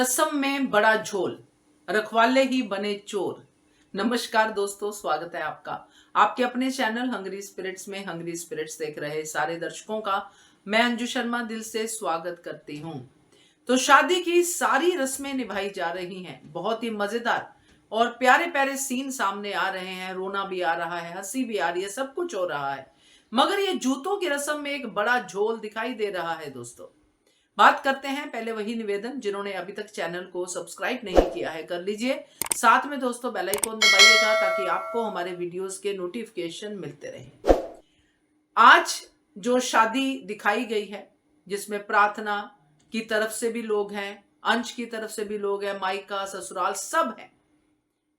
रस्म में बड़ा झोल, रखवाले ही बने चोर। नमस्कार दोस्तों, स्वागत है आपका आपके अपने चैनल हंग्री स्पिरिट्स में। हंग्री स्पिरिट्स देख रहे सारे दर्शकों का मैं अंजू शर्मा दिल से स्वागत करती हूँ। तो शादी की सारी रस्में निभाई जा रही हैं, बहुत ही मजेदार और प्यारे प्यारे सीन सामने आ रहे हैं। रोना भी आ रहा है, हंसी भी आ रही है, सब कुछ हो रहा है, मगर ये जूतों की रस्म में एक बड़ा झोल दिखाई दे रहा है। दोस्तों, बात करते हैं। पहले वही निवेदन, जिन्होंने अभी तक चैनल को सब्सक्राइब नहीं किया है कर लीजिए, साथ में दोस्तों बेल आइकन दबाइएगा ताकि आपको हमारे वीडियोस के नोटिफिकेशन मिलते रहे। आज जो शादी दिखाई गई है, जिसमें प्रार्थना की तरफ से भी लोग हैं, अंश की तरफ से भी लोग हैं, मायका ससुराल सब है।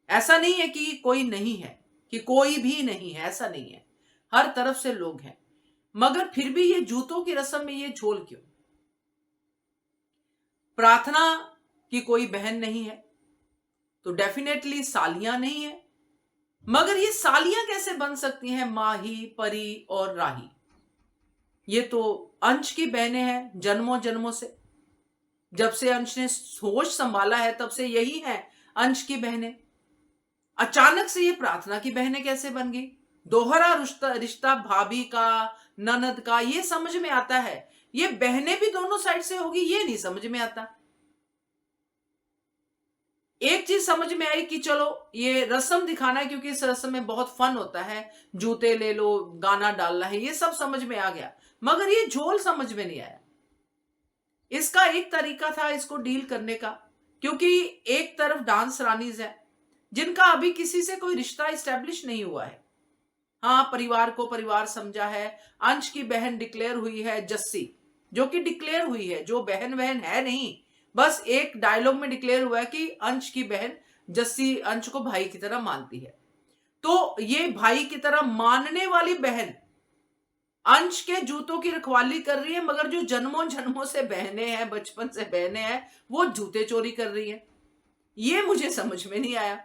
ऐसा नहीं है कि कोई नहीं है, कि कोई भी नहीं है, ऐसा नहीं है, हर तरफ से लोग हैं। मगर फिर भी ये जूतों की रस्म में ये झोल क्यों? प्रार्थना की कोई बहन नहीं है तो डेफिनेटली सालियां नहीं है, मगर ये सालियां कैसे बन सकती हैं? माही, परी और राही, ये तो अंश की बहनें हैं जन्मों जन्मों से। जब से अंश ने होश संभाला है तब से यही है अंश की बहनें। अचानक से ये प्रार्थना की बहनें कैसे बन गई? दोहरा रिश्ता भाभी का, ननद का, ये समझ में आता है। ये बहनें भी दोनों साइड से होगी, ये नहीं समझ में आता। एक चीज समझ में आई कि चलो ये रस्म दिखाना है, क्योंकि इस रस्म में बहुत फन होता है, जूते ले लो, गाना डालना है, ये सब समझ में आ गया, मगर ये झोल समझ में नहीं आया। इसका एक तरीका था इसको डील करने का, क्योंकि एक तरफ डांस रानीज है जिनका अभी किसी से कोई रिश्ता इस्टेब्लिश नहीं हुआ है। हाँ, परिवार को परिवार समझा है। अंश की बहन डिक्लेयर हुई है जस्सी, जो कि डिक्लेयर हुई है, जो बहन बहन है नहीं, बस एक डायलॉग में डिक्लेयर हुआ है कि अंश की बहन जस्सी अंश को भाई की तरह मानती है। तो ये भाई की तरह मानने वाली बहन अंश के जूतों की रखवाली कर रही है, मगर जो जन्मों जन्मों से बहनें हैं, बचपन से बहनें हैं, वो जूते चोरी कर रही है। ये मुझे समझ में नहीं आया।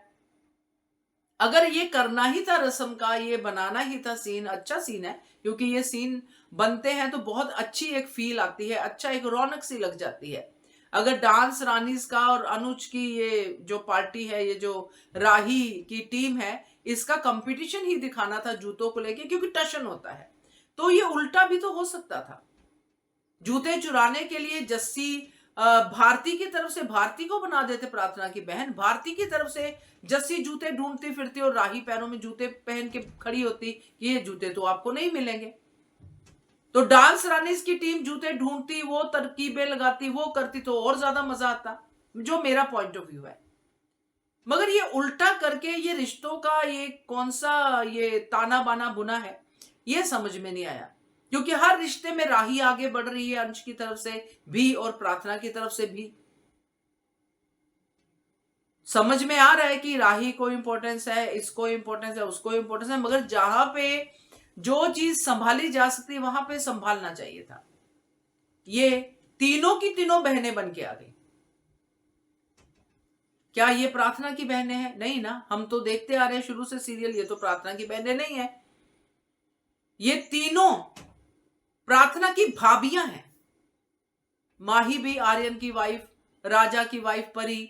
अगर ये करना ही था रस्म का, ये बनाना ही था सीन, अच्छा सीन है, क्योंकि ये सीन बनते हैं तो बहुत अच्छी एक फील आती है, अच्छा एक रौनक सी लग जाती है। अगर डांस रानीज का और अनुज की ये जो पार्टी है, ये जो राही की टीम है, इसका कंपटीशन ही दिखाना था जूतों को लेके, क्योंकि टशन होता है, तो ये उल्टा भी तो हो सकता था। जूते चुराने के लिए जस्सी भारती की तरफ से भारती को बना देते प्रार्थना की बहन, भारती की तरफ से जस्सी जूते ढूंढती फिरती और राही पैरों में जूते पहन के खड़ी होती, ये जूते तो आपको नहीं मिलेंगे। तो डांस रानीज की टीम जूते ढूंढती, वो तरकीबें लगाती, वो करती, तो और ज्यादा मजा आता, जो मेरा पॉइंट ऑफ व्यू है। मगर ये उल्टा करके ये रिश्तों का ये कौन सा ये ताना बाना बुना है, ये समझ में नहीं आया। क्योंकि हर रिश्ते में राही आगे बढ़ रही है, अंश की तरफ से भी और प्रार्थना की तरफ से भी। समझ में आ रहा है कि राही को इंपॉर्टेंस है, इसको इंपॉर्टेंस है, उसको इंपॉर्टेंस है, मगर जहां पे जो चीज संभाली जा सकती है वहां पे संभालना चाहिए था। ये तीनों की तीनों बहनें बन के आ गई। क्या ये प्रार्थना की बहनें हैं? नहीं ना, हम तो देखते आ रहे हैं शुरू से सीरियल, ये तो प्रार्थना की बहनें नहीं है, ये तीनों प्रार्थना की भाभियां हैं। माही भी आर्यन की वाइफ, राजा की वाइफ परी,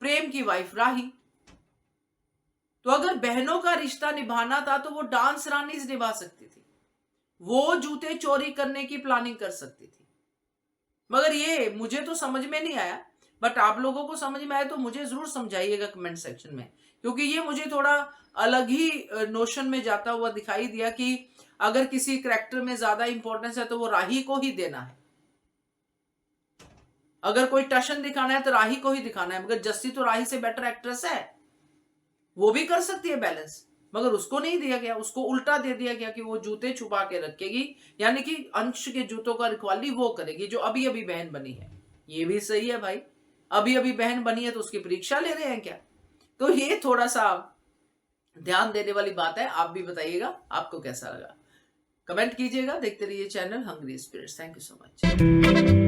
प्रेम की वाइफ राही। तो अगर बहनों का रिश्ता निभाना था तो वो डांस रानीज निभा सकती थी, वो जूते चोरी करने की प्लानिंग कर सकती थी। मगर ये मुझे तो समझ में नहीं आया, बट आप लोगों को समझ में आया तो मुझे जरूर समझाइएगा कमेंट सेक्शन में, क्योंकि ये मुझे थोड़ा अलग ही नोशन में जाता हुआ दिखाई दिया कि अगर किसी कैरेक्टर में ज्यादा इंपॉर्टेंस है तो वो राही को ही देना है। अगर कोई टशन दिखाना है तो राही को ही दिखाना है, मगर जस्सी तो राही से बेटर एक्ट्रेस है, वो भी कर सकती है बैलेंस, मगर उसको नहीं दिया गया, उसको उल्टा दे दिया गया कि वो जूते छुपा के रखेगी, यानी कि अंश के जूतों का रखवाली वो करेगी जो अभी अभी बहन बनी है। ये भी सही है भाई, अभी अभी बहन बनी है तो उसकी परीक्षा ले रहे हैं क्या? तो ये थोड़ा सा ध्यान देने वाली बात है। आप भी बताइएगा आपको कैसा लगा, कमेंट कीजिएगा। देखते रहिए channel hungry spirits. Thank you so much.